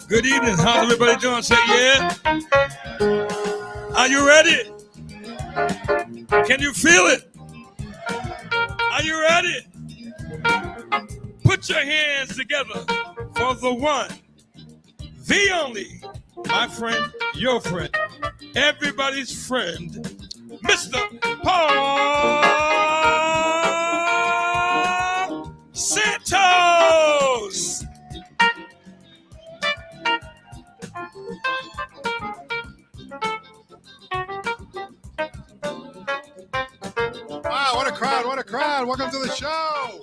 Good evening. How's everybody doing? Say yeah. Are you ready? Can you feel it? Are you ready? Put your hands together for the one, the only, my friend, your friend, everybody's friend, Mr. Paul Santos. Wow, what a crowd, what a crowd. Welcome to the show.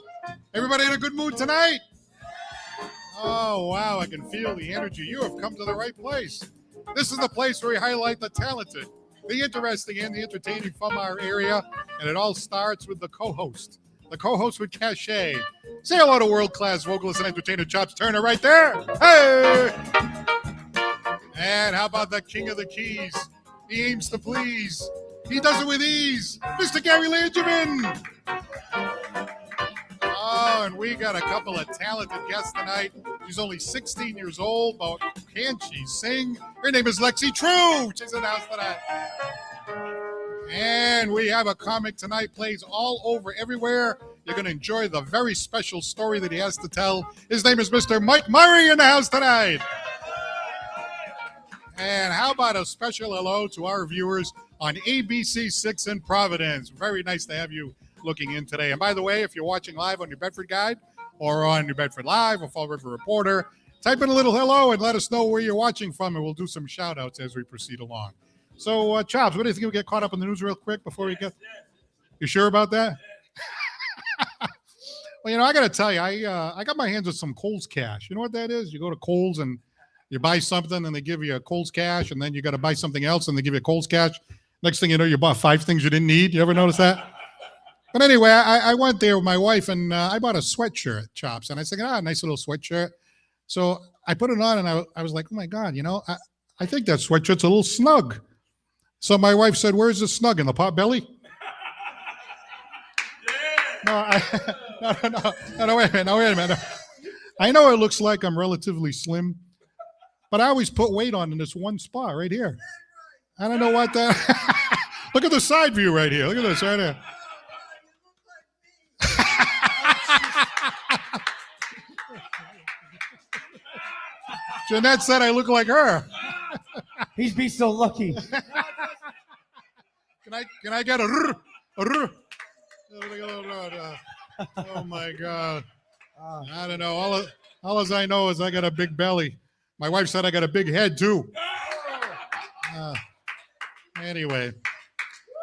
Everybody in a good mood tonight? Oh, wow, I can feel the energy. You have come to the right place. This is the place where we highlight the talented, the interesting, and the entertaining from our area, and it all starts with the co-host. The co-host with cachet. Say hello to world-class vocalist and entertainer Chops Turner right there. Hey! And how about the king of the keys? He aims to please. He does it with ease. Mr. Gary Langerman. Oh, and we got a couple of talented guests tonight. She's only 16 years old, but can she sing? Her name is Lexi True. She's in the house tonight. And we have a comic tonight, plays all over everywhere. You're going to enjoy the very special story that he has to tell. His name is Mr. Mike Murray in the house tonight. And how about a special hello to our viewers on ABC 6 in Providence. Very nice to have you looking in today. And by the way, if you're watching live on New Bedford Guide or on New Bedford Live or Fall River Reporter, type in a little hello and let us know where you're watching from, and we'll do some shout outs as we proceed along. So, Chops, what do you think? We get caught up in the news real quick before we get? You sure about that? Well, I got to tell you, I got my hands on some Kohl's Cash. You know what that is? You go to Kohl's and you buy something and they give you a Kohl's Cash, and then you got to buy something else and they give you a Kohl's Cash. Next thing you know, you bought 5 things you didn't need. You ever notice that? But anyway, I went there with my wife and I bought a sweatshirt, Chops. And I said, nice little sweatshirt. So I put it on and I was like, oh my God, I think that sweatshirt's a little snug. So my wife said, where's the snug? In the pot belly? No, wait a minute. I know it looks like I'm relatively slim, but I always put weight on in this one spot right here. I don't know what that. Look at the side view right here. Look at this right here. Jeanette said I look like her. He's be so lucky. Can I get a? Oh my God. I don't know. All as I know is I got a big belly. My wife said I got a big head too. Anyway,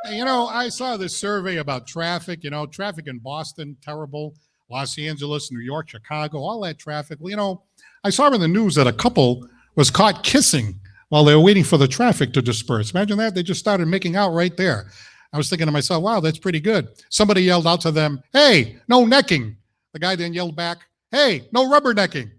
I saw this survey about traffic. Traffic in Boston, terrible. Los Angeles, New York, Chicago, all that traffic. Well, I saw in the news that a couple was caught kissing while they were waiting for the traffic to disperse. Imagine that. They just started making out right there. I was thinking to myself, wow, that's pretty good. Somebody yelled out to them, hey, no necking. The guy then yelled back, hey, no rubbernecking.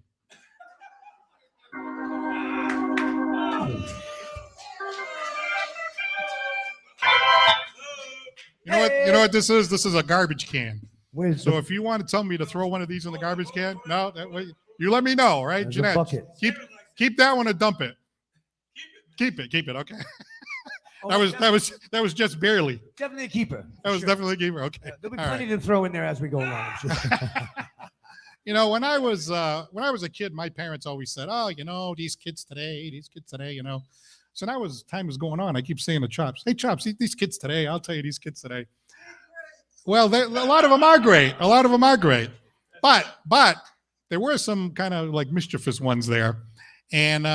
You know what this is? This is a garbage can. So if you want to tell me to throw one of these in the garbage can, no, that way you let me know, right, Jeanette? Keep that one and dump it. Keep it. Okay. That was just barely. Definitely a keeper. That was definitely a keeper. Okay. There'll be plenty to throw in there as we go along. When I was a kid, my parents always said, "Oh, these kids today. So now as time is going on, I keep saying to Chops, "Hey, Chops, these kids today. I'll tell you, these kids today. Well, a lot of them are great. But there were some kind of like mischievous ones there, and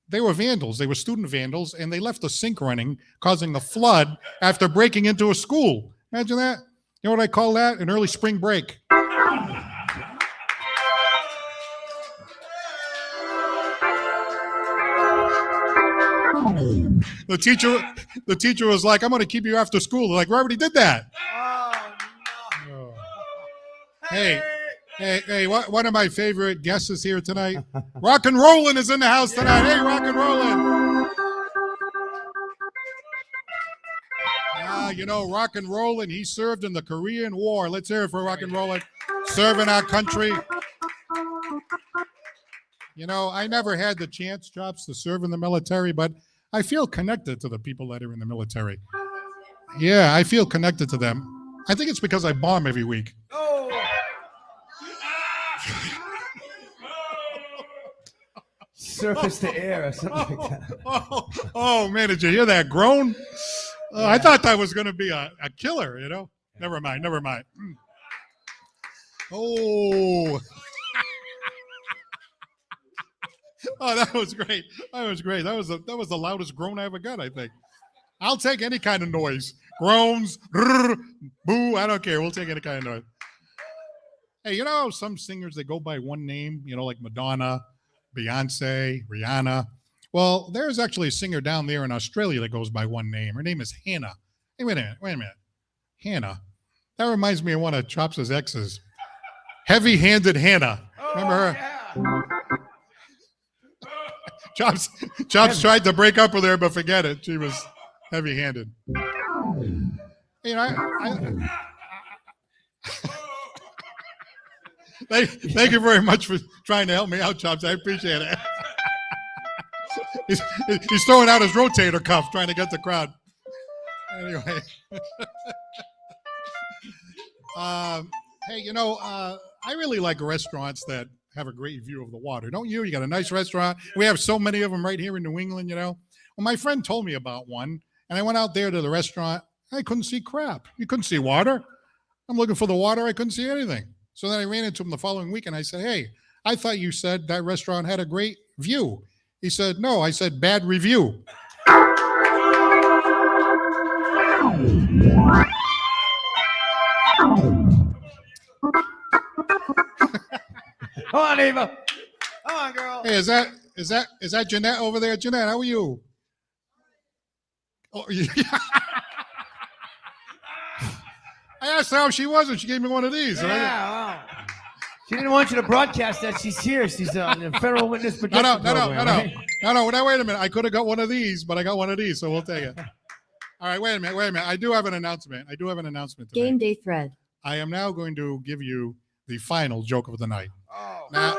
they were vandals. They were student vandals, and they left a sink running, causing a flood after breaking into a school. Imagine that. You know what I call that? An early spring break. The teacher was like, "I'm going to keep you after school." They're like, "We already did that." Oh, Hey, one of my favorite guests is here tonight. Rock and Rollin' is in the house tonight. Hey, Rock and Rollin'. Rock and Rollin', he served in the Korean War. Let's hear it for Rock and Rollin', serving our country. I never had the chance, Chops, to serve in the military, but I feel connected to the people that are in the military. Yeah, I feel connected to them. I think it's because I bomb every week. surface to air or something like that. Oh, man, did you hear that groan? I thought that was going to be a killer, Never mind. Oh. Oh, that was great. That was the loudest groan I ever got, I think. I'll take any kind of noise. Groans, boo, I don't care. We'll take any kind of noise. Hey, some singers, they go by one name, like Madonna, Beyonce, Rihanna. Well, there's actually a singer down there in Australia that goes by one name. Her name is Hannah. Hey, wait a minute. Hannah. That reminds me of one of Chops' exes. Heavy-handed Hannah. Remember her? Yeah. Chops tried to break up with her, but forget it. She was heavy-handed. Thank you very much for trying to help me out, Chops. I appreciate it. He's throwing out his rotator cuff, trying to get the crowd. Anyway. Hey, I really like restaurants that have a great view of the water. Don't you? You got a nice restaurant. We have so many of them right here in New England, Well, my friend told me about one, and I went out there to the restaurant. I couldn't see crap. You couldn't see water. I'm looking for the water. I couldn't see anything. So then I ran into him the following week, and I said, "Hey, I thought you said that restaurant had a great view." He said, "No." I said, "Bad review." Come on, Eva. Come on, girl. Hey, is that Jeanette over there? Jeanette, how are you? Oh, yeah. I asked her how she was, and she gave me one of these. Yeah, Right? wow. She didn't want you to broadcast that she's here. She's on the federal witness protection program. Right? No. Now, wait a minute. I could have got one of these, but I got one of these, so we'll take it. All right, wait a minute. I do have an announcement. Today. Game day thread. I am now going to give you the final joke of the night. Oh. Now,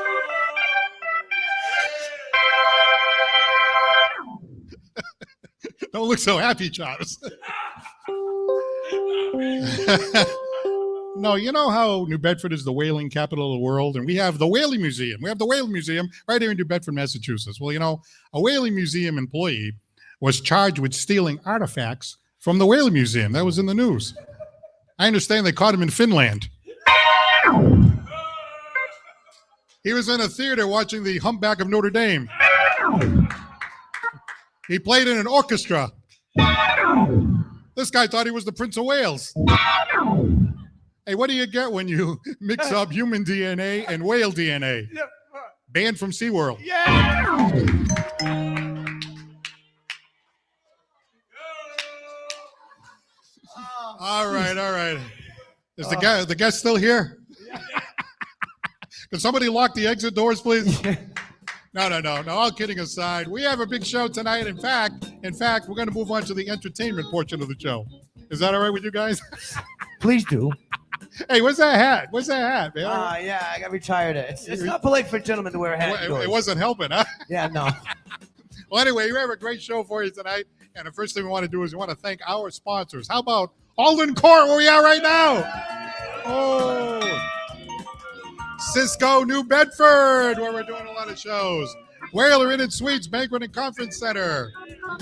don't look so happy, Charles. No, you know how New Bedford is the whaling capital of the world, and we have the Whaling Museum. We have the Whaling Museum right here in New Bedford, Massachusetts. Well, a Whaling Museum employee was charged with stealing artifacts from the Whaling Museum. That was in the news. I understand they caught him in Finland. He was in a theater watching the Humpback of Notre Dame. He played in an orchestra. This guy thought he was the Prince of Wales. Hey, what do you get when you mix up human DNA and whale DNA? Banned from SeaWorld. Yeah. All right. Is the guest still here? Can somebody lock the exit doors, please? No. All kidding aside, we have a big show tonight. In fact, we're going to move on to the entertainment portion of the show. Is that all right with you guys? Please do. Hey, what's that hat, man? Yeah, I got retired. It's not polite for a gentleman to wear a hat. It wasn't helping, huh? Yeah, no. Well, anyway, we have a great show for you tonight. And the first thing we want to do is we want to thank our sponsors. How about Alden Court, where we are right now? Oh, Cisco, New Bedford, where we're doing a lot of shows. Whaler Inn and Suites, Banquet and Conference Center.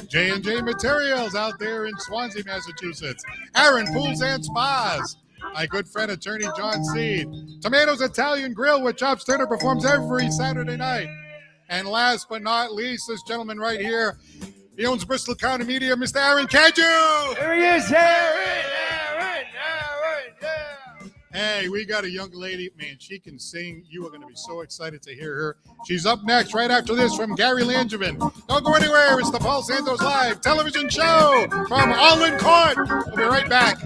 J&J Materials out there in Swansea, Massachusetts. Aaron Pools and Spas. My good friend, attorney John Seed. Tomatoes Italian Grill, where Chops Turner performs every Saturday night. And last but not least, this gentleman right here, he owns Bristol County Media, Mr. Aaron Caju. There he is, Aaron. Hey, we got a young lady. Man, she can sing. You are going to be so excited to hear her. She's up next right after this from Gary Langevin. Don't go anywhere. It's the Paul Santos Live television show from Almond Court. We'll be right back.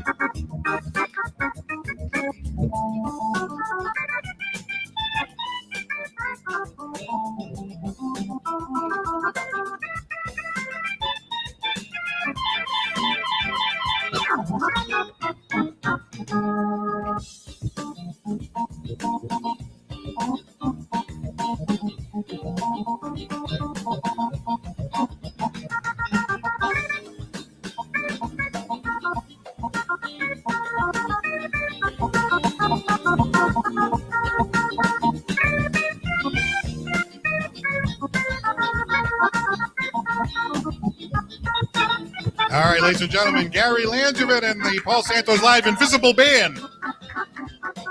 All right, ladies and gentlemen, Gary Langevin and the Paul Santos Live Invisible Band.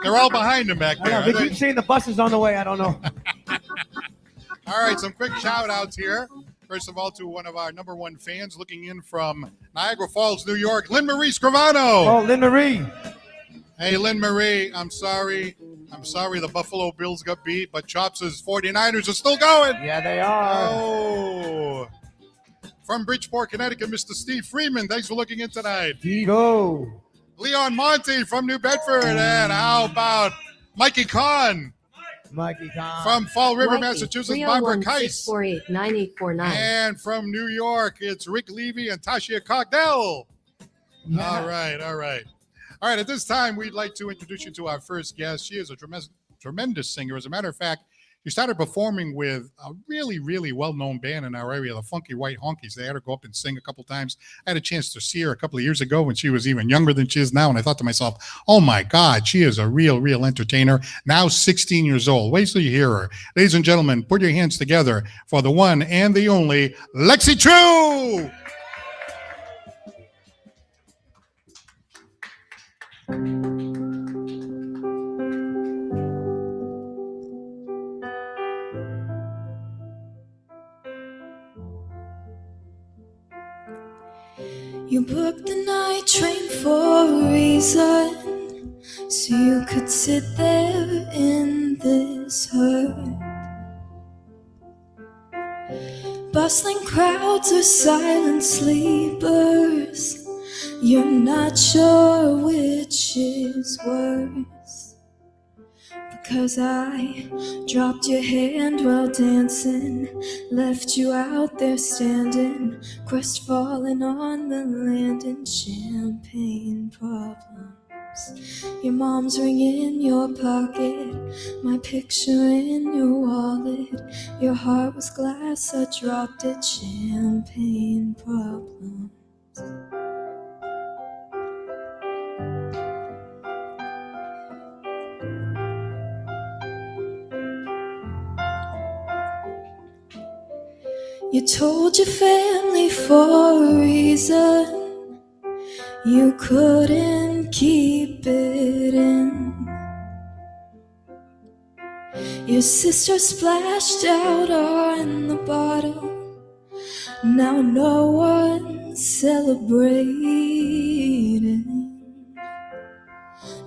They're all behind him back there. They keep saying the bus is on the way. I don't know. All right, some quick shout-outs here. First of all, to one of our number one fans looking in from Niagara Falls, New York, Lynn Marie Scrivano. Oh, Lynn Marie. Hey, Lynn Marie, I'm sorry the Buffalo Bills got beat, but Chops' 49ers are still going. Yeah, they are. Oh. From Bridgeport, Connecticut, Mr. Steve Freeman, thanks for looking in tonight. Digo. Leon Monty from New Bedford. And how about Mikey Kahn? Mikey Kahn. From Fall River, Mikey, Massachusetts, Barbara Keiss. 648-9849. And from New York, it's Rick Levy and Tasha Cogdell. Yeah. All right. All right, at this time, we'd like to introduce you to our first guest. She is a tremendous singer. As a matter of fact, she started performing with a really, really well-known band in our area, the Funky White Honkies. They had her go up and sing a couple times. I had a chance to see her a couple of years ago when she was even younger than she is now, and I thought to myself, oh, my God, she is a real entertainer. Now 16 years old. Wait till you hear her. Ladies and gentlemen, put your hands together for the one and the only Lexi True! You booked the night train for a reason, so you could sit there in this hurt. Bustling crowds or silent sleepers, you're not sure which is worse. Because I dropped your hand while dancing, left you out there standing, crestfallen on the landing, champagne problems. Your mom's ring in your pocket, my picture in your wallet. Your heart was glass, I dropped it, champagne problems. You told your family for a reason you couldn't keep it in. Your sister splashed out on the bottle. Now no one's celebrating.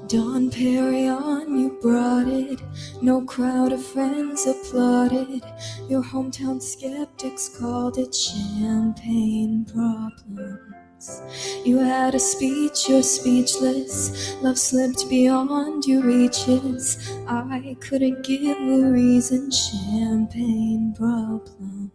Don Perignon, you brought it. No crowd of friends applauded. Your hometown skeptics called it champagne problems. You had a speech, you're speechless. Love slipped beyond your reaches. I couldn't give a reason, champagne problems.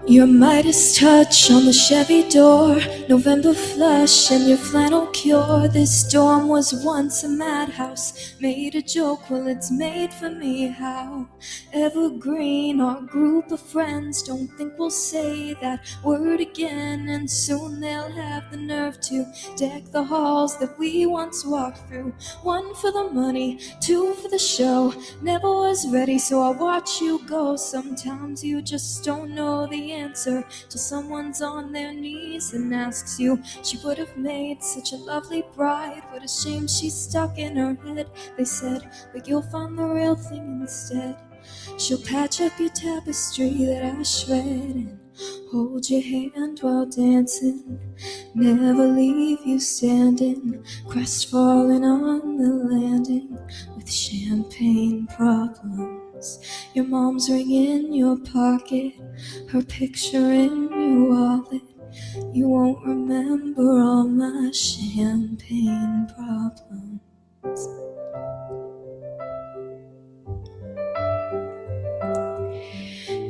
Your Midas touch on the Chevy door, November flush and your flannel cure. This dorm was once a madhouse, made a joke, well it's made for me. How evergreen, our group of friends, don't think we'll say that word again. And soon they'll have the nerve to deck the halls that we once walked through. One for the money, two for the show. Never was ready, so I watch you go. Sometimes you just don't know the answer till someone's on their knees and asks you. She would have made such a lovely bride. What a shame she's stuck in her head, they said, but you'll find the real thing instead. She'll patch up your tapestry that I shred and hold your hand while dancing. Never leave you standing, crestfallen on the landing with champagne problems. Your mom's ring in your pocket, her picture in your wallet. You won't remember all my champagne problems.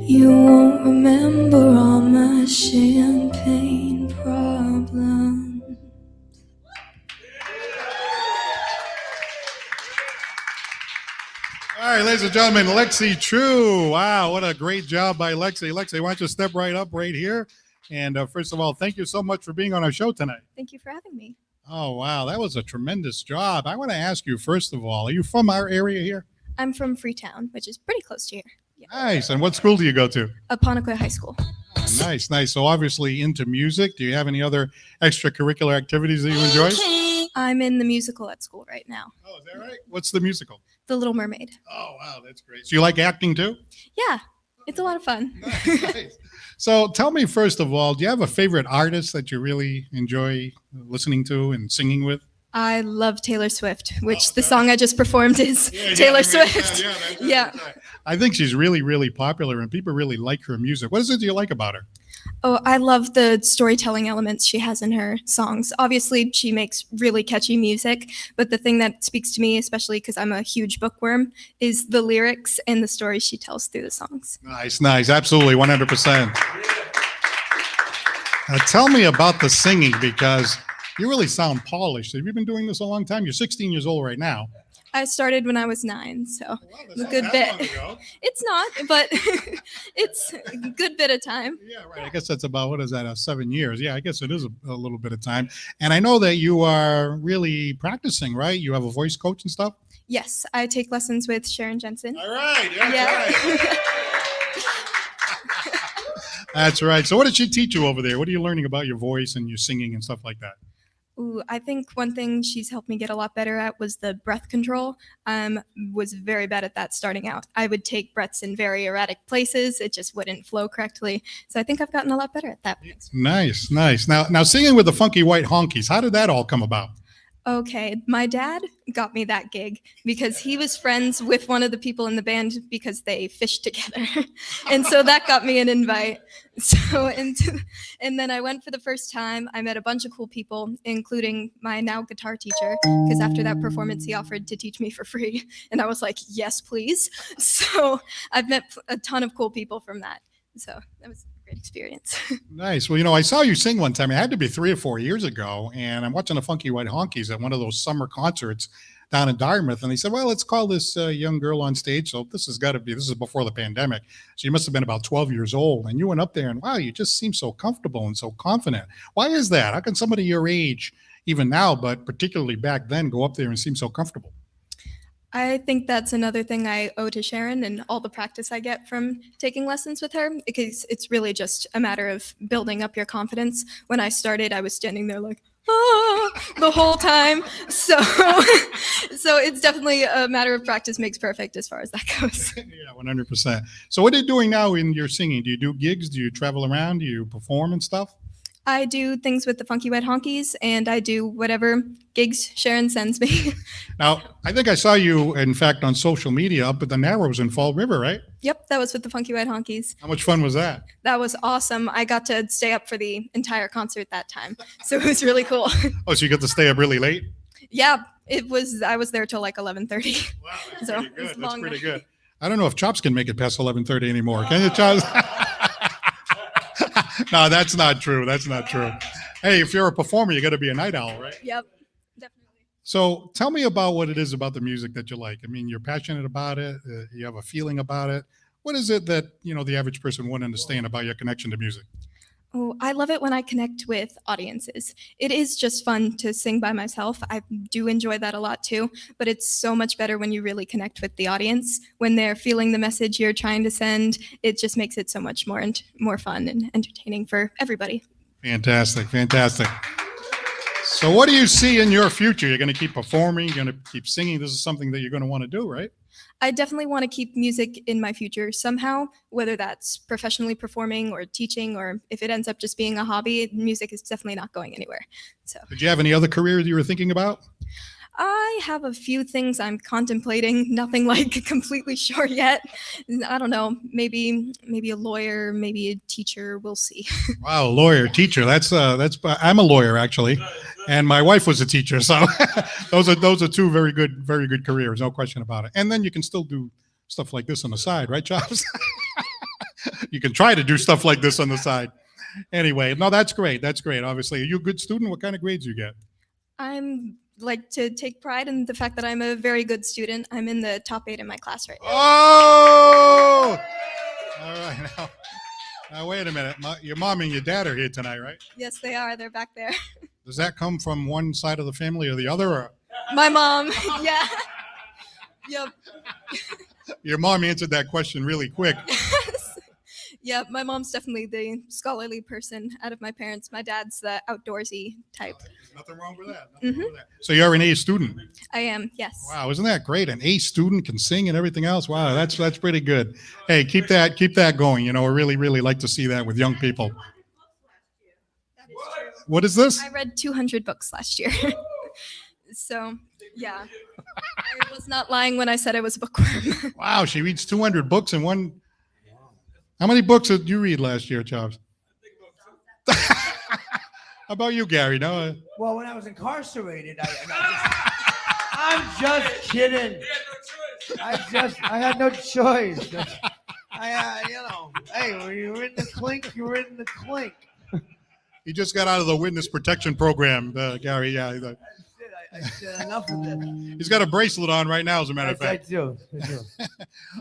You won't remember all my champagne problems. All right, ladies and gentlemen, Lexi True. Wow, what a great job by Lexi. Lexi, why don't you step right up right here? And first of all, thank you so much for being on our show tonight. Thank you for having me. Oh, wow, that was a tremendous job. I want to ask you, first of all, are you from our area here? I'm from Freetown, which is pretty close to here. Yeah. Nice. And what school do you go to? Apponequet High School. Nice, nice. So obviously into music. Do you have any other extracurricular activities that you enjoy? I'm in the musical at school right now. Oh, is that right? What's the musical? The Little Mermaid. Oh, wow, that's great. So you like acting too? Yeah, it's a lot of fun. Nice. So tell me, first of all, do you have a favorite artist that you really enjoy listening to and singing with? I love Taylor Swift, which the song I just performed is Taylor Swift. Yeah. I think she's really, really popular and people really like her music. What is it you like about her? Oh, I love the storytelling elements she has in her songs. Obviously, she makes really catchy music, but the thing that speaks to me, especially because I'm a huge bookworm, is the lyrics and the stories she tells through the songs. Nice, nice. Absolutely, 100%. Tell me about the singing, because you really sound polished. Have you been doing this a long time? You're 16 years old right now. I started when I was 9, so That's a not good that bit. long ago. It's not, but it's a good bit of time. Yeah, right. I guess that's about, what is that, 7 years? Yeah, I guess it is a little bit of time. And I know that you are really practicing, right? You have a voice coach and stuff? Yes, I take lessons with Sharon Jensen. All right. That's Yeah. right. That's right. So what did she teach you over there? What are you learning about your voice and your singing and stuff like that? Ooh, I think one thing she's helped me get a lot better at was the breath control. Was very bad at that starting out. I would take breaths in very erratic places. It just wouldn't flow correctly. So I think I've gotten a lot better at that. Nice, nice. Now singing with the Funky White Honkies, how did that all come about? Okay, my dad got me that gig because he was friends with one of the people in the band because they fished together. And so that got me an invite. So, and then I went for the first time. I met a bunch of cool people, including my now guitar teacher, because after that performance, he offered to teach me for free. And I was like, yes, please. So I've met a ton of cool people from that. So that was a great experience. Nice. Well, I saw you sing one time. It had to be 3 or 4 years ago. And I'm watching the Funky White Honkies at one of those summer concerts down in Dartmouth. And they said, well, let's call this young girl on stage. So this is before the pandemic. So you must have been about 12 years old. And you went up there and wow, you just seem so comfortable and so confident. Why is that? How can somebody your age, even now, but particularly back then, go up there and seem so comfortable? I think that's another thing I owe to Sharon and all the practice I get from taking lessons with her, because it's really just a matter of building up your confidence. When I started, I was standing there like, the whole time. So it's definitely a matter of practice makes perfect as far as that goes. Yeah, 100%. So what are you doing now in your singing? Do you do gigs? Do you travel around? Do you perform and stuff? I do things with the Funky White Honkies, and I do whatever gigs Sharon sends me. Now, I think I saw you, in fact, on social media up at the Narrows in Fall River, right? Yep, that was with the Funky White Honkies. How much fun was that? That was awesome. I got to stay up for the entire concert that time, so it was really cool. Oh, so you got to stay up really late? Yeah, it was. I was there till like 11:30. Wow, that's So pretty good. it's That's long pretty night. good. I don't know if Chops can make it past 11:30 anymore. Can you, Chops? No, that's not true. That's not true. Hey, if you're a performer, you got to be a night owl, right? Yep, definitely. So tell me about what it is about the music that you like. I mean, you're passionate about it. You have a feeling about it. What is it that, the average person wouldn't understand about your connection to music? Oh, I love it when I connect with audiences. It is just fun to sing by myself. I do enjoy that a lot too, but it's so much better when you really connect with the audience. When they're feeling the message you're trying to send, it just makes it so much more fun and entertaining for everybody. Fantastic, fantastic. So what do you see in your future? You're going to keep performing, you're going to keep singing. This is something that you're going to want to do, right? I definitely want to keep music in my future somehow, whether that's professionally performing or teaching, or if it ends up just being a hobby, music is definitely not going anywhere. So, Did you have any other careers you were thinking about? I have a few things I'm contemplating, nothing like completely sure yet. I don't know, maybe a lawyer, maybe a teacher, we'll see. Wow, lawyer, teacher. That's I'm a lawyer actually, and my wife was a teacher. So those are two very good careers, no question about it. And then you can still do stuff like this on the side, right, Chops? You can try to do stuff like this on the side. Anyway, no, that's great. That's great. Obviously, are you a good student? What kind of grades do you get? I'm like to take pride in the fact that I'm a very good student. I'm in the top 8 in my class right now. Oh! All right, now wait a minute. Your mom and your dad are here tonight, right? Yes, they are. They're back there. Does that come from one side of the family or the other? Or? My mom, yeah. Yep. Your mom answered that question really quick. Yeah, my mom's definitely the scholarly person out of my parents. My dad's the outdoorsy type. There's nothing wrong with that. Nothing wrong with that. So you're an A student. I am, yes. Wow, isn't that great? An A student can sing and everything else. Wow, that's pretty good. Hey, keep that going. You know, I really like to see that with young people. What is this? I read 200 books last year. So, yeah. I was not lying when I said I was a bookworm. Wow, she reads 200 books in one. How many books did you read last year, Chops? How about you, Gary? No. Well, when I was incarcerated, I'm just kidding. I had no choice. Hey, when you're in the clink, you're in the clink. He just got out of the witness protection program, Gary. Yeah. I said enough of this. He's got a bracelet on right now, as a matter of fact. I do.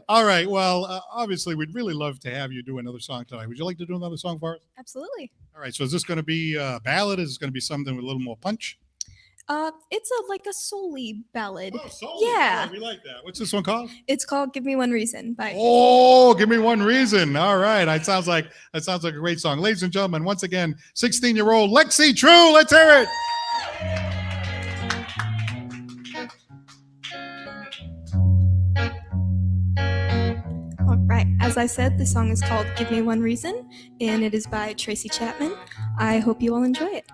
All right. Well, obviously, we'd really love to have you do another song tonight. Would you like to do another song for us? Absolutely. All right. So is this going to be a ballad? Is this going to be something with a little more punch? It's like a soul-y ballad. Oh, soul. Yeah. Oh, we like that. What's this one called? It's called "Give Me One Reason" by. Oh, give me one reason. All right. That sounds like a great song. Ladies and gentlemen, once again, 16-year-old Lexi True. Let's hear it. All right. As I said, the song is called "Give Me One Reason," and it is by Tracy Chapman. I hope you all enjoy it.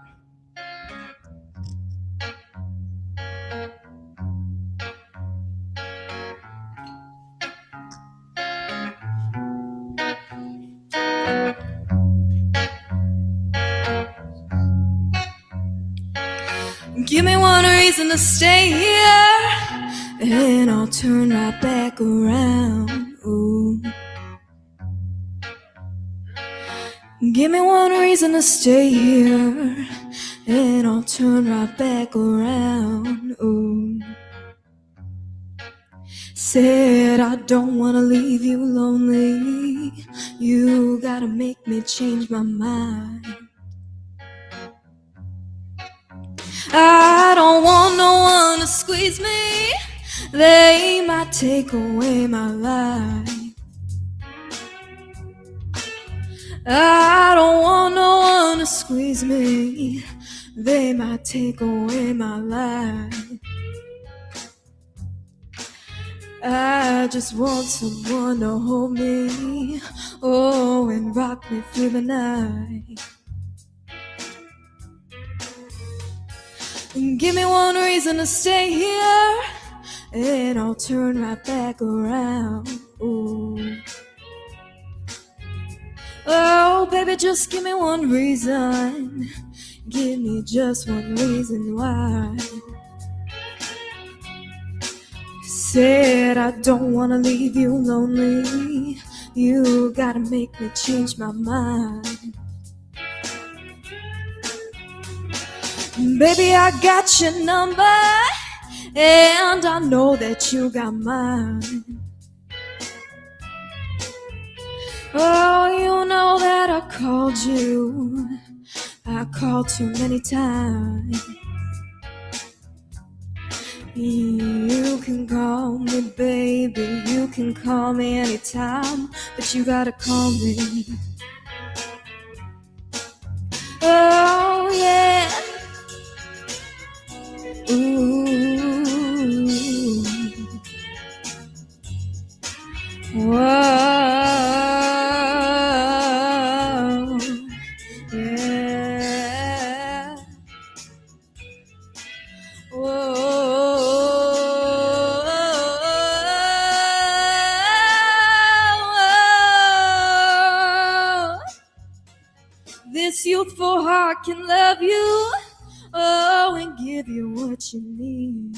Give me one reason to stay here, and I'll turn right back around. Ooh. Give me one reason to stay here, and I'll turn right back around. Ooh. Said I don't wanna leave you lonely. You gotta make me change my mind. I don't want no one to squeeze me. They might take away my life. I don't want no one to squeeze me. They might take away my life. I just want someone to hold me, oh, and rock me through the night. Give me one reason to stay here, and I'll turn right back around. Ooh. Oh, baby, just give me one reason. Give me just one reason why. Said I don't wanna leave you lonely. You gotta make me change my mind. Baby, I got your number, and I know that you got mine. Oh, you know that I called you. I called too many times. You can call me, baby. You can call me anytime, but you gotta call me. Oh, yeah. Ooh. can love you, oh, and give you what you need.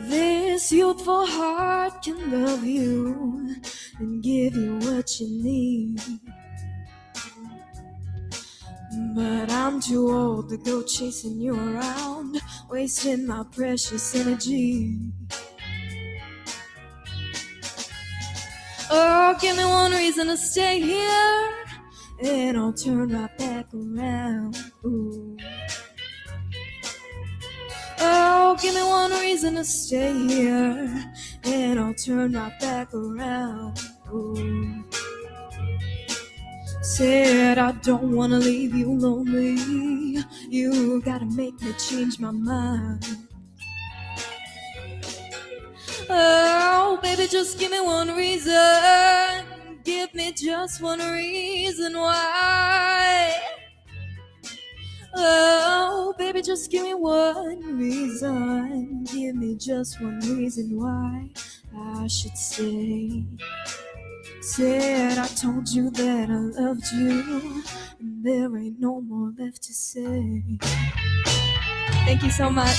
This youthful heart can love you and give you what you need. But I'm too old to go chasing you around, wasting my precious energy. Oh, give me one reason to stay here, and I'll turn right back around. Ooh. Oh, give me one reason to stay here, and I'll turn right back around. Ooh. Said I don't wanna leave you lonely. You gotta make me change my mind. Oh, baby, just give me one reason. Give me just one reason why. Oh, baby, just give me one reason. Give me just one reason why I should stay. Said I told you that I loved you, and there ain't no more left to say. Thank you so much.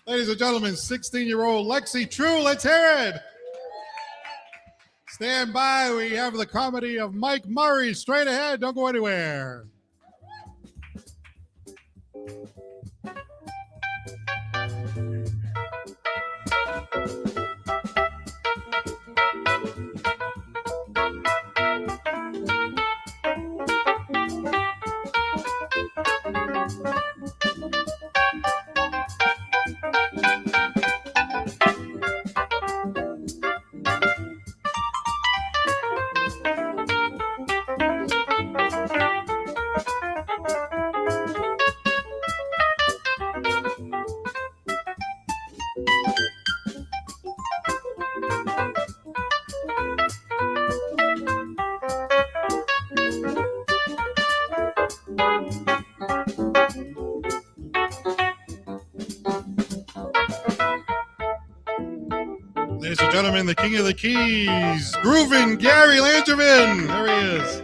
Ladies and gentlemen, 16-year-old Lexi True, let's hear it. Stand by, we have the comedy of Mike Murray straight ahead. Don't go anywhere. Ladies and gentlemen, the king of the keys, grooving Gary Langerman. There he is.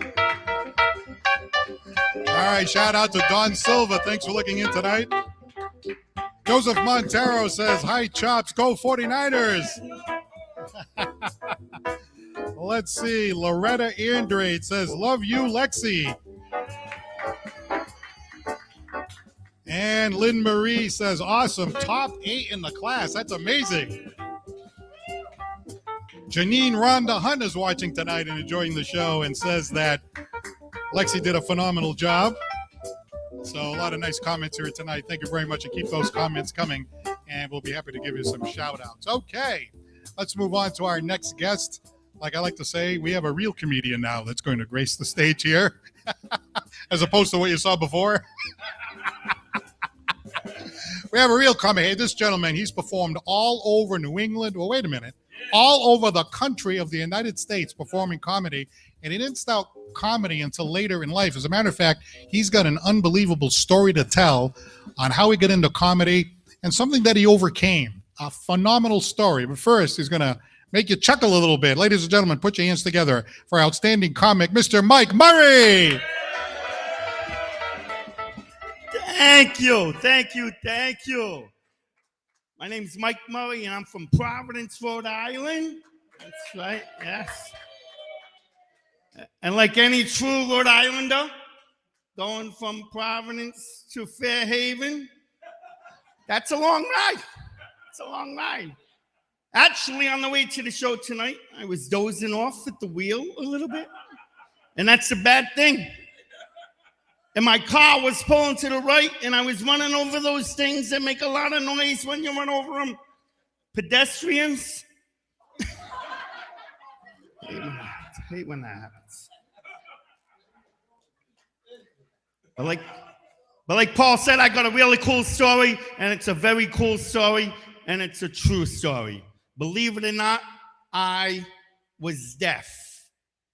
All right, shout out to Don Silva. Thanks for looking in tonight. Joseph Montero says, hi, Chops, go 49ers. Let's see. Loretta Andrade says, love you, Lexi. And Lynn Marie says, awesome, top 8 in the class. That's amazing. Janine Rhonda Hunt is watching tonight and enjoying the show and says that Lexi did a phenomenal job. So a lot of nice comments here tonight. Thank you very much, and keep those comments coming, and we'll be happy to give you some shout-outs. Okay, let's move on to our next guest. Like I like to say, we have a real comedian now that's going to grace the stage here, as opposed to what you saw before. We have a real comedy. Hey, this gentleman, he's performed all over New England. Well, wait a minute. All over the country of the United States performing comedy, and he didn't start comedy until later in life. As a matter of fact, he's got an unbelievable story to tell on how he got into comedy and something that he overcame. A phenomenal story. But first, he's going to make you chuckle a little bit. Ladies and gentlemen, put your hands together for outstanding comic, Mr. Mike Murray. Thank you. My name's Mike Murray, and I'm from Providence, Rhode Island. That's right, yes. And like any true Rhode Islander, going from Providence to Fairhaven, that's a long ride. It's a long ride. Actually, on the way to the show tonight, I was dozing off at the wheel a little bit, and that's a bad thing. And my car was pulling to the right, and I was running over those things that make a lot of noise when you run over them. Pedestrians. hate when that happens. But like Paul said, I got a really cool story, and it's a very cool story, and it's a true story. Believe it or not, I was deaf.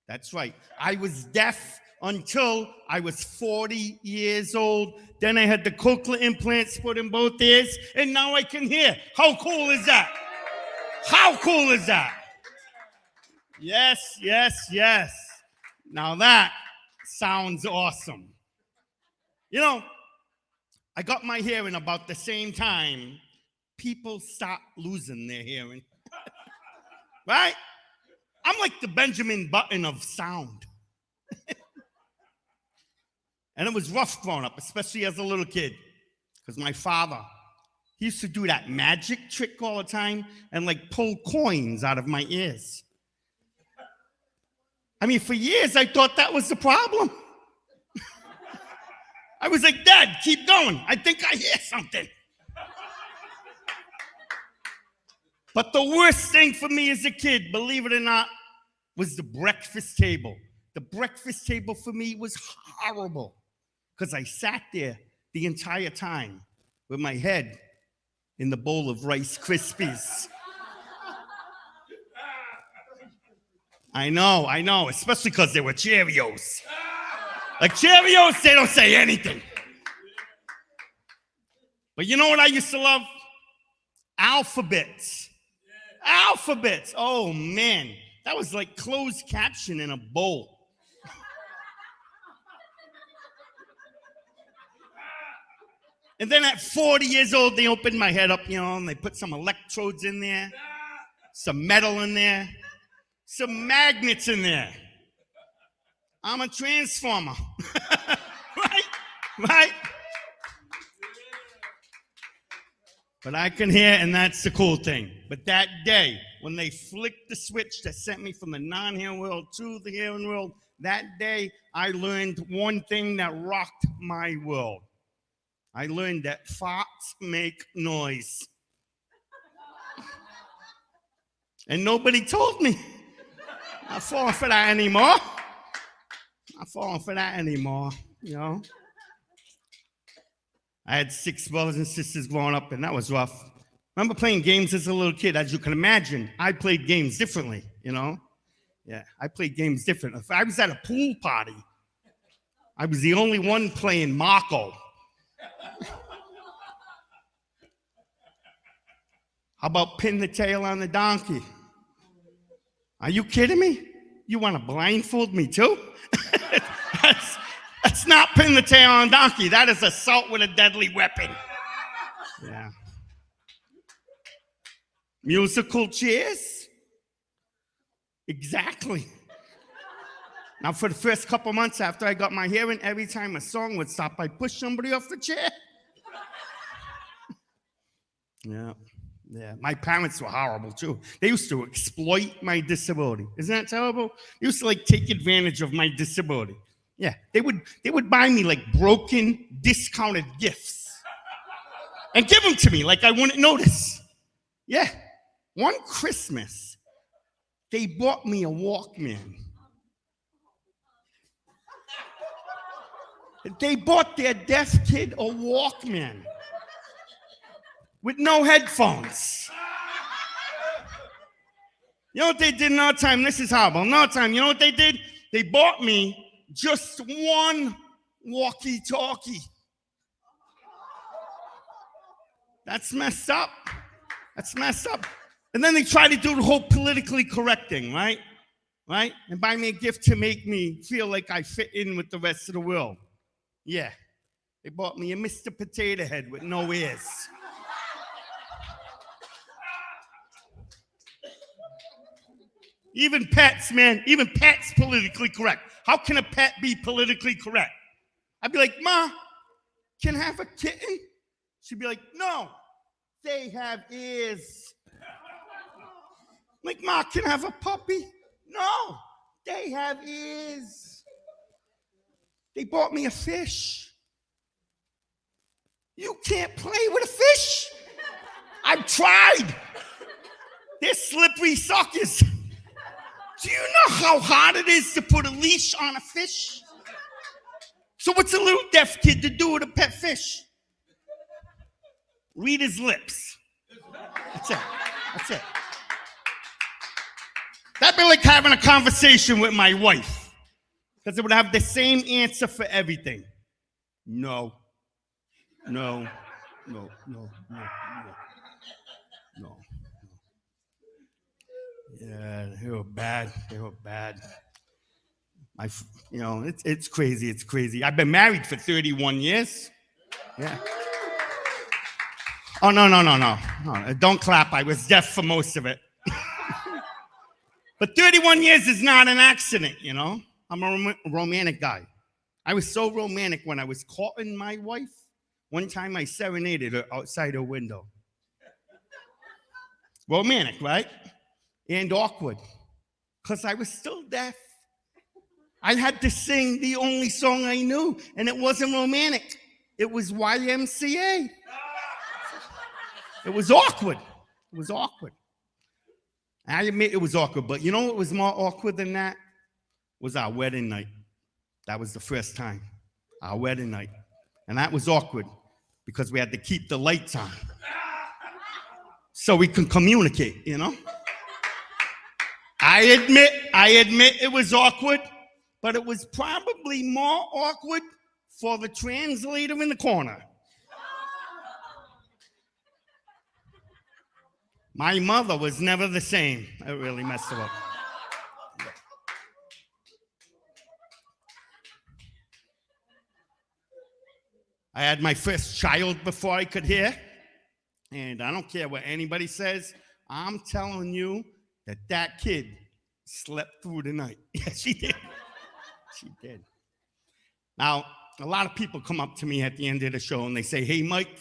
That's right. I was deaf until I was 40 years old. Then I had the cochlear implants put in both ears, and now I can hear. How cool is that? How cool is that? Yes, yes, yes. Now that sounds awesome. You know, I got my hearing about the same time people stop losing their hearing. Right? I'm like the Benjamin Button of sound. And it was rough growing up, especially as a little kid, because my father, he used to do that magic trick all the time and like pull coins out of my ears. I mean, for years, I thought that was the problem. I was like, Dad, keep going. I think I hear something. But the worst thing for me as a kid, believe it or not, was the breakfast table. The breakfast table for me was horrible because I sat there the entire time with my head in the bowl of Rice Krispies. I know, especially because they were Cheerios. Like Cheerios, they don't say anything. But you know what I used to love? Alphabets. Alphabets. Oh, man. That was like closed caption in a bowl. And then at 40 years old, they opened my head up, and they put some electrodes in there, some metal in there, some magnets in there. I'm a transformer. Right? But I can hear, and that's the cool thing. But that day, when they flicked the switch that sent me from the non-hearing world to the hearing world, that day I learned one thing that rocked my world. I learned that farts make noise. And nobody told me. Not falling for that anymore. Not falling for that anymore, I had 6 brothers and sisters growing up, and that was rough. I remember playing games as a little kid. As you can imagine, I played games differently, Yeah, I played games different. If I was at a pool party, I was the only one playing Marco. How about pin the tail on the donkey? Are you kidding me? You want to blindfold me too? That's not pin the tail on a donkey. That is assault with a deadly weapon. Yeah. Musical chairs? Exactly. Now, for the first couple months after I got my hearing, every time a song would stop, I'd push somebody off the chair. Yeah. My parents were horrible, too. They used to exploit my disability. Isn't that terrible? They used to, take advantage of my disability. Yeah, they would buy me, broken, discounted gifts and give them to me like I wouldn't notice. Yeah. One Christmas, they bought me a Walkman. They bought their deaf kid a Walkman with no headphones. You know what they did another time? This is horrible. Another time, you know what they did? They bought me just one walkie-talkie. That's messed up. That's messed up. And then they try to do the whole politically correct thing, right? Right? And buy me a gift to make me feel like I fit in with the rest of the world. Yeah. They bought me a Mr. Potato Head with no ears. Even pets, man, even pets politically correct. How can a pet be politically correct? I'd be like, Ma, can I have a kitten? She'd be like, no, they have ears. I'm like, Ma, can I have a puppy? No, they have ears. They bought me a fish. You can't play with a fish. I've tried. They're slippery suckers. Do you know how hard it is to put a leash on a fish? So what's a little deaf kid to do with a pet fish? Read his lips. That's it. That's it. That'd be like having a conversation with my wife, because it would have the same answer for everything. No. No. No. No. No. No. No. Yeah, they were bad. They were bad. It's crazy. It's crazy. I've been married for 31 years. Yeah. Oh, no. Don't clap. I was deaf for most of it. But 31 years is not an accident, you know? I'm a romantic guy. I was so romantic when I was courting my wife. One time I serenaded her outside her window. Romantic, right? And awkward. Because I was still deaf. I had to sing the only song I knew, and it wasn't romantic. It was YMCA. It was awkward. It was awkward. I admit it was awkward, but you know what was more awkward than that? Was our wedding night. That was the first time, our wedding night. And that was awkward because we had to keep the lights on so we can communicate, you know? I admit it was awkward, but it was probably more awkward for the translator in the corner. My mother was never the same. It really messed her up. I had my first child before I could hear, and I don't care what anybody says. I'm telling you that kid slept through the night. Yes, she did. She did. Now, a lot of people come up to me at the end of the show and they say, "Hey, Mike,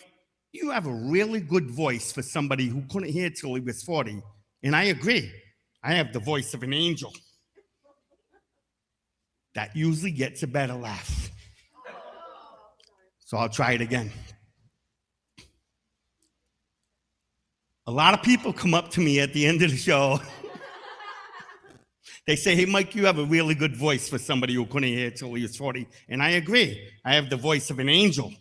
you have a really good voice for somebody who couldn't hear till he was 40. And I agree. I have the voice of an angel. That usually gets a better laugh. So I'll try it again. A lot of people come up to me at the end of the show. They say, "Hey, Mike, you have a really good voice for somebody who couldn't hear till he was 40. And I agree. I have the voice of an angel.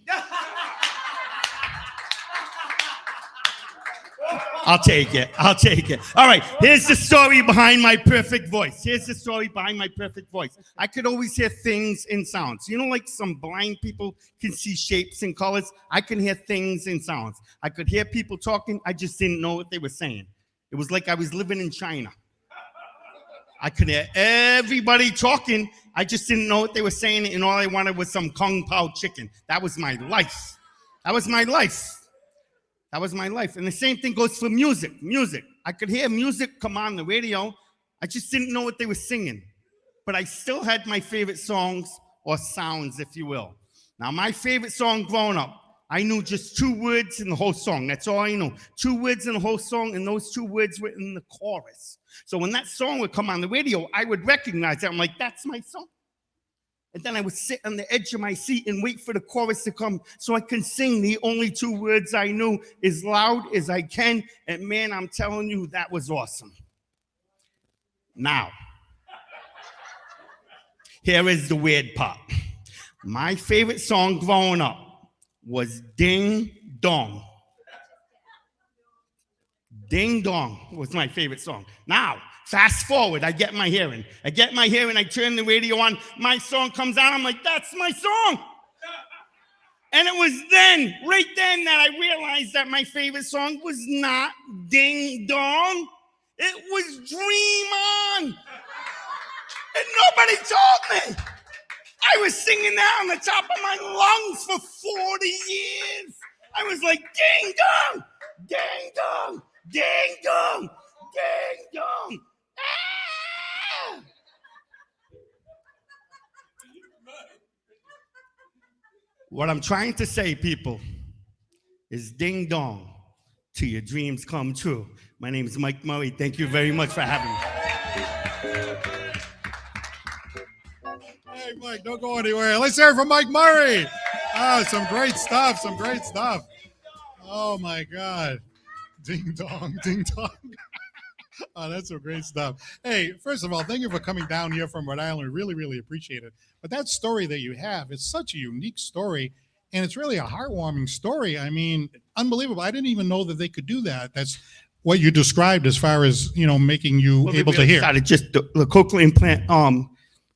I'll take it. All right, here's the story behind my perfect voice. I could always hear things in sounds. You know, like some blind people can see shapes and colors? I can hear things in sounds. I could hear people talking. I just didn't know what they were saying. It was like I was living in China. I could hear everybody talking. I just didn't know what they were saying, and all I wanted was some Kung Pao chicken. That was my life. And the same thing goes for music. I could hear music come on the radio. I just didn't know what they were singing. But I still had my favorite songs, or sounds, if you will. Now, my favorite song growing up, I knew just 2 words in the whole song. That's all I knew. 2 words in the whole song, and those 2 words were in the chorus. So when that song would come on the radio, I would recognize it. I'm like, that's my song. And then I would sit on the edge of my seat and wait for the chorus to come so I can sing the only 2 words I knew as loud as I can. And man, I'm telling you, that was awesome. Now, here is the weird part. My favorite song growing up was Ding Dong. Ding Dong was my favorite song. Now, fast forward, I get my hearing. I turn the radio on. My song comes on. I'm like, that's my song. And it was right then, that I realized that my favorite song was not Ding Dong. It was Dream On. And nobody told me. I was singing that on the top of my lungs for 40 years. I was like, ding dong, ding dong, ding dong, ding dong. Ah! What I'm trying to say, people, is ding dong till your dreams come true. My name is Mike Murray. Thank you very much for having me. Hey, Mike, don't go anywhere. Let's hear it from Mike Murray. Oh, some great stuff. Oh, my God. Ding dong, ding dong. Oh, that's some great stuff. Hey, first of all, thank you for coming down here from Rhode Island. We really, really appreciate it. But that story that you have, it's such a unique story, and it's really a heartwarming story. I mean, unbelievable. I didn't even know that they could do that. That's what you described as far as, making you able to hear. Just the cochlear implant,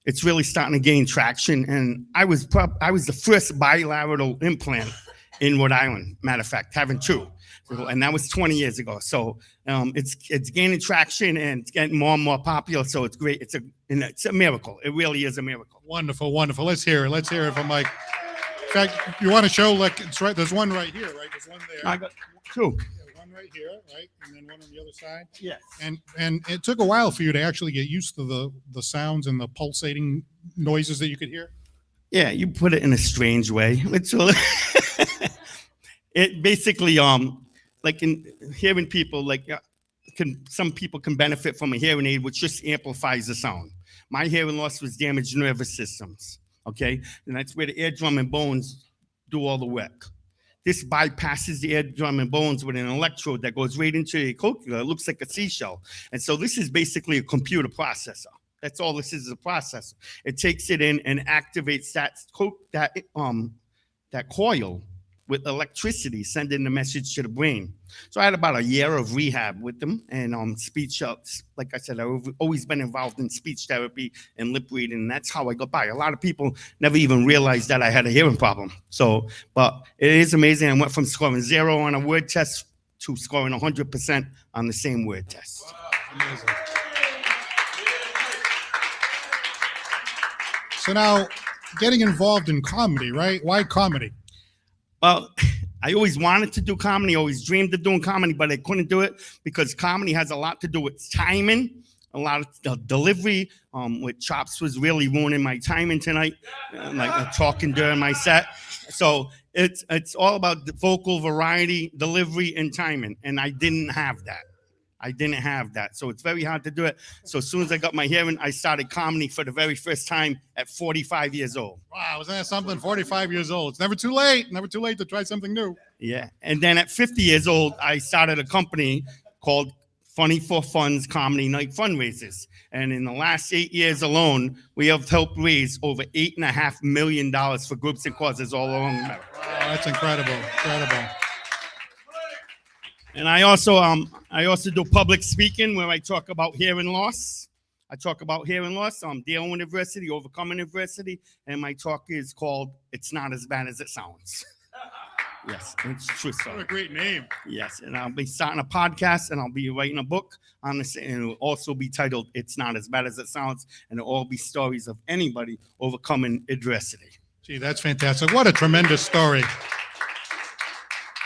it's really starting to gain traction, and I was the first bilateral implant, in Rhode Island. Matter of fact, having two. And that was 20 years ago. So it's gaining traction and it's getting more and more popular. So it's great. It's a miracle. It really is a miracle. Wonderful, wonderful. Let's hear it. Let's hear it from Mike. In fact, you want to show, like, it's right. There's one right here, right? There's one there. I got two. Yeah, one right here, right? And then one on the other side. Yes. And it took a while for you to actually get used to the sounds and the pulsating noises that you could hear. Yeah, you put it in a strange way. It's it basically like in hearing people, like some people can benefit from a hearing aid which just amplifies the sound. My hearing loss was damaged nervous systems, okay? And that's where the eardrum and bones do all the work. This bypasses the eardrum and bones with an electrode that goes right into your cochlea. It looks like a seashell. And so this is basically a computer processor. That's all this is a processor. It takes it in and activates that coil with electricity, sending the message to the brain. So I had about a year of rehab with them and speech ups. Like I said, I've always been involved in speech therapy and lip reading, and that's how I got by. A lot of people never even realized that I had a hearing problem. So, but it is amazing. I went from scoring 0 on a word test to scoring 100% on the same word test. Wow, amazing. So now, getting involved in comedy, right? Why comedy? Well, I always wanted to do comedy, always dreamed of doing comedy, but I couldn't do it because comedy has a lot to do with timing, a lot of the delivery. With Chops was really ruining my timing tonight, like talking during my set. So it's all about the vocal variety, delivery, and timing, and I didn't have that. So it's very hard to do it. So as soon as I got my hearing, I started comedy for the very first time at 45 years old. Wow, isn't that something? 45 years old. It's never too late. Never too late to try something new. Yeah. And then at 50 years old, I started a company called Funny for Fun's Comedy Night Fundraisers. And in the last 8 years alone, we have helped raise over $8.5 million for groups and causes all over America. Wow, that's incredible. Incredible. And I also do public speaking where I talk about hearing loss. Dealing with adversity, overcoming adversity, and my talk is called "It's Not as Bad as It Sounds." Yes, it's true. What a great name. Yes, and I'll be starting a podcast, and I'll be writing a book on this, and it'll also be titled "It's Not as Bad as It Sounds," and it'll all be stories of anybody overcoming adversity. Gee, that's fantastic. What a tremendous story.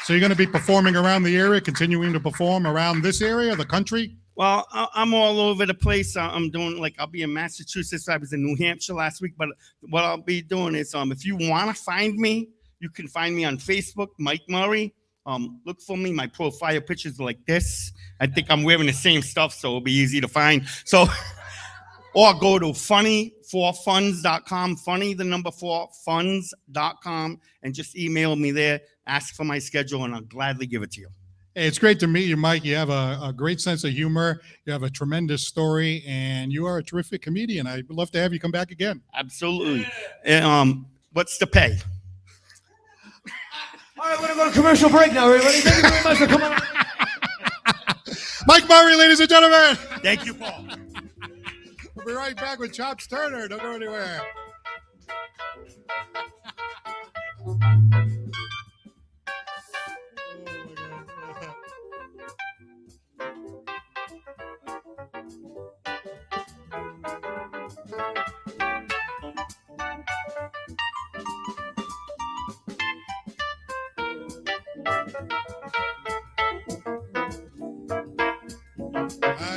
So you're going to be performing around the area, continuing to perform around this area, the country? Well, I'm all over the place. I'm doing, like, I'll be in Massachusetts. I was in New Hampshire last week. But what I'll be doing is, if you want to find me, you can find me on Facebook, Mike Murray. Look for me. My profile pictures are like this. I think I'm wearing the same stuff, so it'll be easy to find. So, or go to funny4funds.com, funny4funds.com, and just email me there. Ask for my schedule, and I'll gladly give it to you. Hey, it's great to meet you, Mike. You have a great sense of humor. You have a tremendous story, and you are a terrific comedian. I'd love to have you come back again. Absolutely. What's the pay? All right, we're going to go to commercial break now, everybody. Thank you very much for coming on. Mike Murray, ladies and gentlemen. Thank you, Paul. We'll be right back with Chops Turner. Don't go anywhere.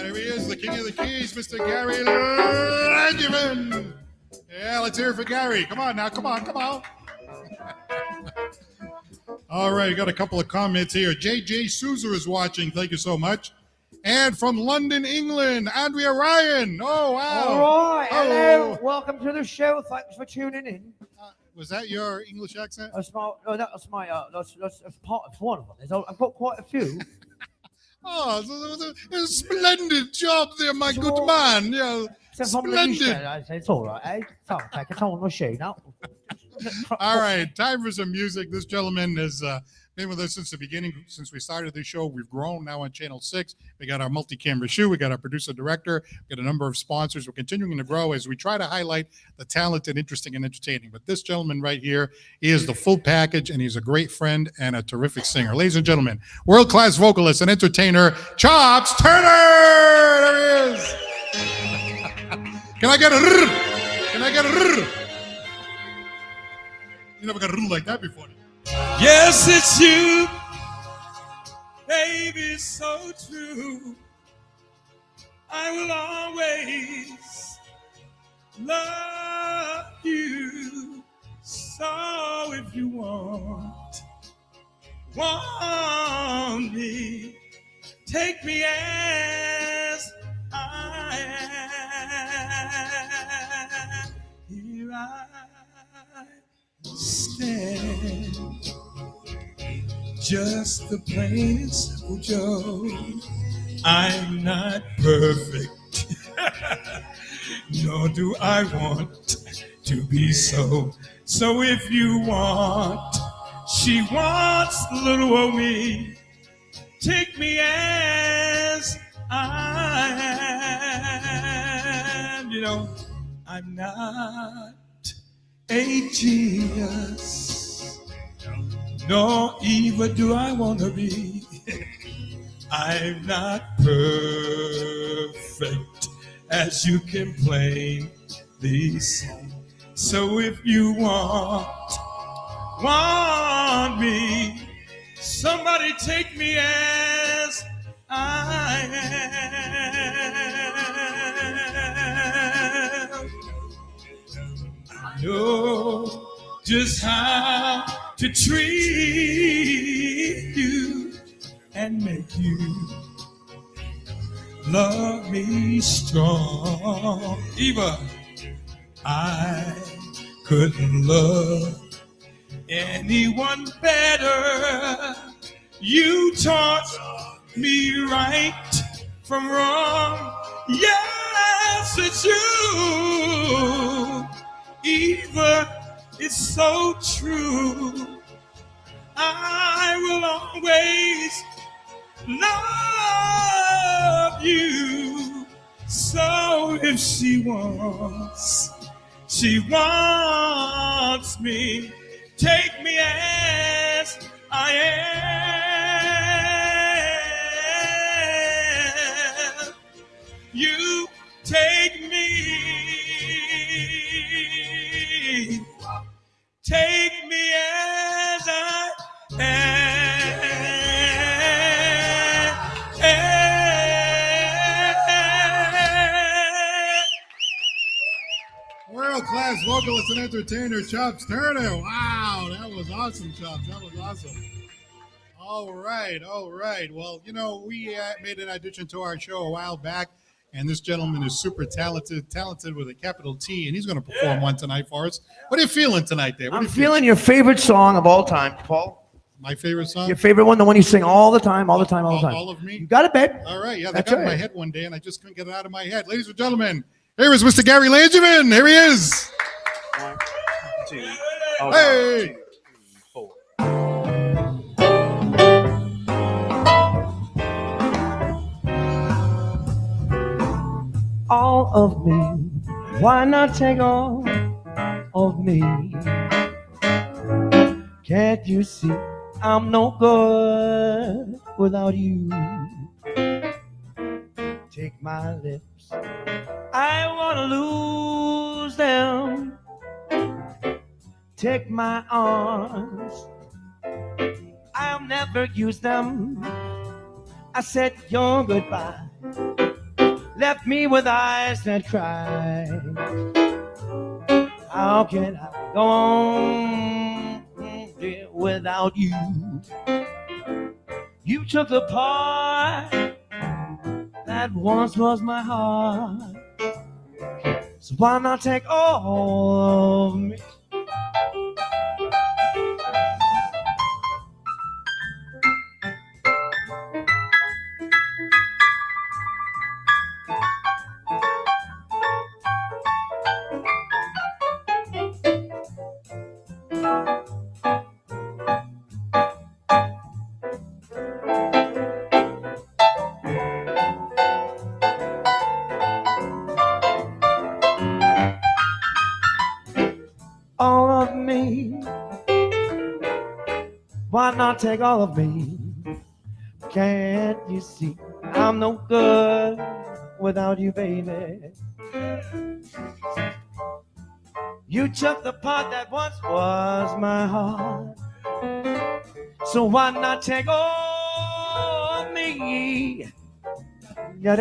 Here he is, the king of the keys, Mr. Gary Langevin. Yeah, let's hear it for Gary. Come on now, come on. All right, got a couple of comments here. J.J. Souza is watching. Thank you so much. And from London, England, Andrea Ryan. Oh, wow. All right, hello. Oh. Welcome to the show. Thanks for tuning in. Was that your English accent? That's my, that's part of one of them. I've got quite a few. Oh, a splendid job there, my good man. Yeah, splendid. It's all right, eh? So, take it on the show now. All right, time for some music. This gentleman has been with us since the beginning, since we started the show. We've grown now on Channel 6. We got our multi-camera shoe. We got our producer-director. We got a number of sponsors. We're continuing to grow as we try to highlight the talented, interesting, and entertaining. But this gentleman right here, he is the full package, and he's a great friend and a terrific singer. Ladies and gentlemen, world-class vocalist and entertainer, Chops Turner! There he is! Can I get a rrr? Can I get a rrr? You never got a rrr like that before. Yes, it's you, baby, so true. I will always love you. So if you want me, take me as I am. Here I stand, just the plain and simple Joe. I'm not perfect, nor do I want to be so. So if you want, she wants little old me, take me as I am. You know, I'm not a genius, nor even do I want to be. I'm not perfect, as you can plainly see. So if you want me, somebody take me as I am. I know just how to treat you and make you love me strong. Eva, I couldn't love anyone better. You taught me right from wrong. Yes, it's you. Eva, it's so true. I will always love you. So if she wants me, take me as I am. You take me as I am. World-class vocalist and entertainer, Chops Turner. Wow, that was awesome, Chops. That was awesome. All right. Well, you know, we made an addition to our show a while back, and this gentleman is super talented with a capital T, and he's going to perform one tonight for us. What are you feeling tonight, there? I'm feeling your favorite song of all time, Paul. My favorite song? Your favorite one, the one you sing all the time. All of me? You got it, babe. All right, yeah, that That's got in my right. head one day, and I just couldn't get it out of my head. Ladies and gentlemen, here is Mr. Gary Langevin. Here he is. 1, 2, Hey! 4. All of me. Why not take all of me? Can't you see I'm no good without you? Take my lips, I wanna lose them. Take my arms, I'll never use them. I said your goodbye, left me with eyes that cry. How can I go on without you? You took the part that once was my heart. So why not take all of me? all of me? Why not take all of me? Can't you see I'm no good without you, baby? You took the part that once was my heart, so why not take all of me? Your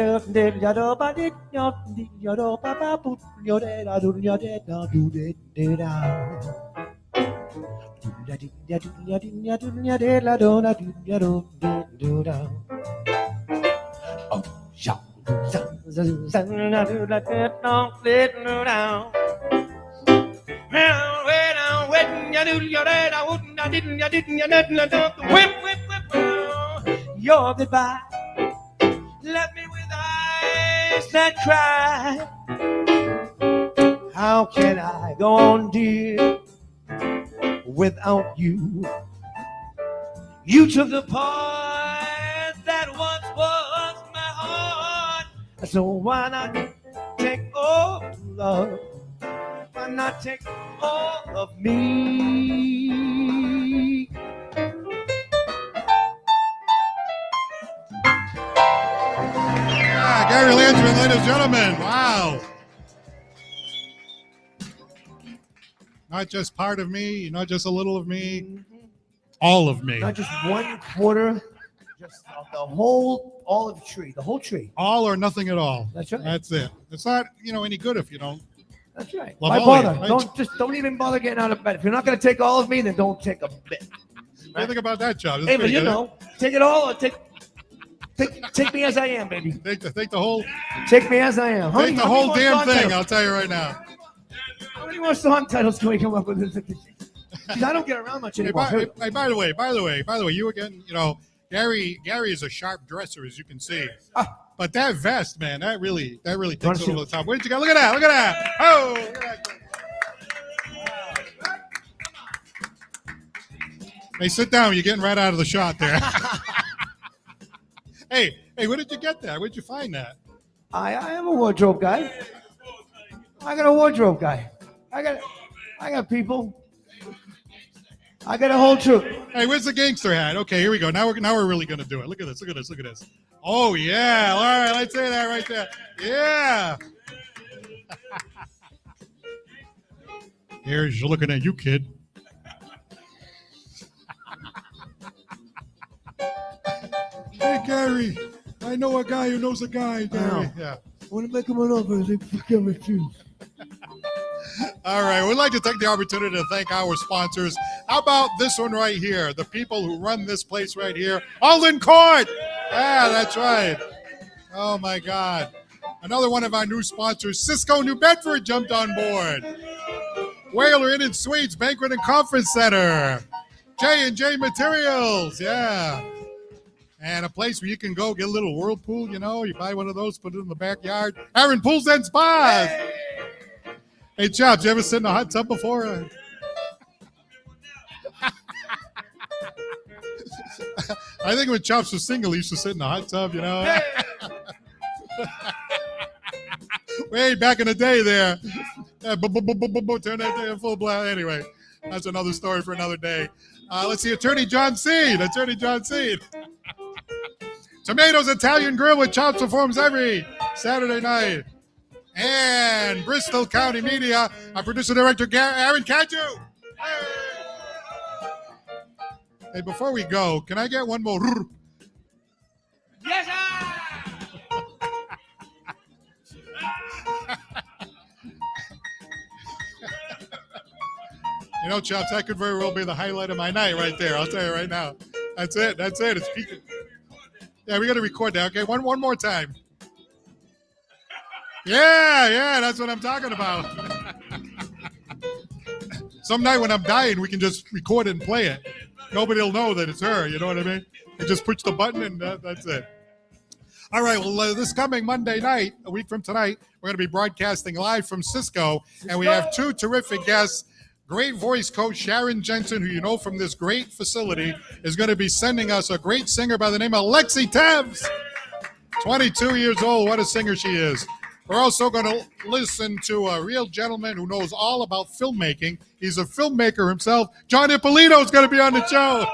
goodbye left me with eyes that cry. How can I go on, dear, without you? You took the part that once was my heart, so why not take all love? Why not take all of me? Gary Landsman, ladies and gentlemen. Wow. Not just part of me, not just a little of me, all of me. Not just 1/4, just the whole, all of the tree, the whole tree. All or nothing at all. That's right. That's it. It's not, any good if you don't. That's right. Love Why all bother? of you, right? Don't even bother getting out of bed. If you're not going to take all of me, then don't take a bit. What do you think about that, job? Hey, but take it all or take me as I am, baby. Take the whole. Take me as I am. Take the whole more damn song thing. titles? I'll tell you right now. How many more song titles can we come up with? Because I don't get around much anymore. By the way, you again. Gary is a sharp dresser, as you can see. But that vest, man, that really takes it over the top. Where did you go? Look at that! Look at that! Oh! Look at that. Hey, sit down. You're getting right out of the shot there. Hey, where did you get that? Where'd you find that? I am a wardrobe guy. I got a wardrobe guy. I got people. I got a whole troop. Hey, where's the gangster hat? Okay, here we go. Now we're really gonna do it. Look at this. Oh yeah. All right, let's say that right there. Yeah. Here's looking at you, kid. Hey, Gary. I know a guy who knows a guy, Gary. Yeah. I want to make him an offer. They forget me too. All right, we'd like to take the opportunity to thank our sponsors. How about this one right here? The people who run this place right here. Alden Court! Yeah, that's right. Oh, my God. Another one of our new sponsors, Cisco New Bedford, jumped on board. Whaler Inn and Suites Banquet and Conference Center. J&J Materials, yeah. And a place where you can go get a little whirlpool, You buy one of those, put it in the backyard. Aaron Pools and Spas. Hey, Chops, you ever sit in a hot tub before? I think when Chops was single, he used to sit in a hot tub, Way back in the day there. Turn that thing full blast. Anyway, that's another story for another day. Let's see, Attorney John Seed. Tomatoes Italian Grill with Chops performs every Saturday night. And Bristol County Media, our producer-director, Aaron Caju. Hey, before we go, can I get one more? Yes, sir! Chops, that could very well be the highlight of my night right there. I'll tell you right now. That's it. It's peaking. Yeah, we got to record that. Okay, one more time. Yeah, that's what I'm talking about. Some night when I'm dying, we can just record it and play it. Nobody will know that it's her, you know what I mean? You just push the button and that's it. All right, well, this coming Monday night, a week from tonight, we're going to be broadcasting live from Cisco, and we have two terrific guests. Great voice coach Sharon Jensen, who you know from this great facility, is going to be sending us a great singer by the name of Lexi Tevz. 22 years old. What a singer she is. We're also going to listen to a real gentleman who knows all about filmmaking. He's a filmmaker himself. John Ippolito is going to be on the show.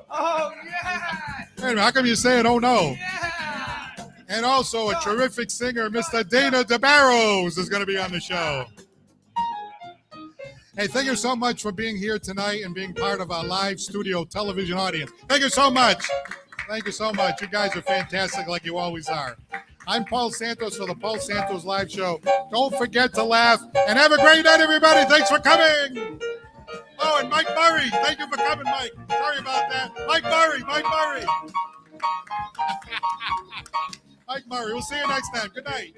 Oh, yeah. Wait a minute, how come you say it? Oh, no. Yeah. And also a terrific singer, Mr. Dana DeBarros, is going to be on the show. Hey, thank you so much for being here tonight and being part of our live studio television audience. Thank you so much. Thank you so much. You guys are fantastic like you always are. I'm Paul Santos for the Paul Santos Live Show. Don't forget to laugh and have a great night, everybody. Thanks for coming. Oh, and Mike Murray. Thank you for coming, Mike. Sorry about that. Mike Murray. Mike Murray. We'll see you next time. Good night.